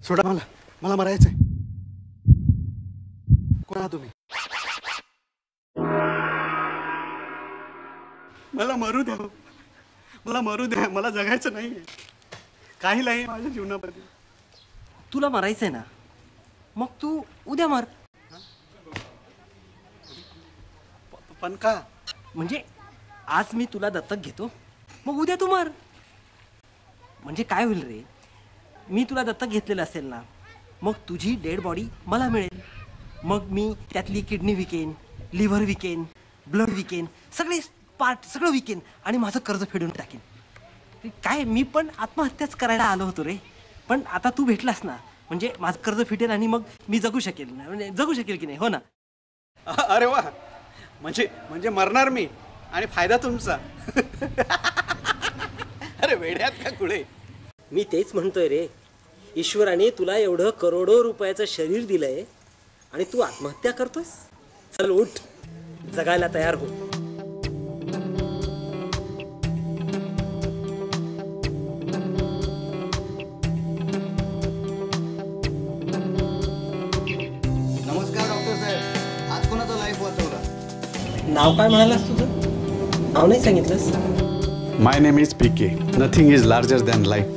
सोडा मला, मला मरायचंय. कोण आहात तुम्ही? मला मरू द्या, मला मरू द्या. मला जगायचं नाही, काही नाही माझ्या जीवनामध्ये. तुला मरायचंय ना, मग तू उद्या मर. पण का? म्हणजे आज मी तुला दत्तक घेतो, मग उद्या तू मर. म्हणजे काय होईल रे, मी तुला दत्तक घेतलेलं असेल ना, मग तुझी डेड बॉडी मला मिळेल. मग मी त्यातली किडनी विकेन, लिव्हर विकेन, ब्लड विकेन, सगळे पार्ट सगळं विकेन आणि माझं कर्ज फेडून टाकेन. काय मी पण आत्महत्याच करायला आलो होतो रे, पण आता तू भेटलास ना, म्हणजे माझं कर्ज फिटेल आणि मग मी जगू शकेल. म्हणजे जगू शकेल की नाही, हो ना? अरे वा, म्हणजे मरणार मी आणि फायदा तुमचा. अरे वेड्यात का कुळे? मी तेच म्हणतोय रे, ईश्वराने तुला एवढं करोडो रुपयाचं शरीर दिलंय आणि तू आत्महत्या करतोस. चल उठ, जगायला तयार हो. नमस्कार डॉक्टर साहेब, आज कोणाचा लाईफ वाचवला? नाव काय म्हणालास तुझं? नाव नाही सांगितलंस. My name is PK. Nothing is larger than life.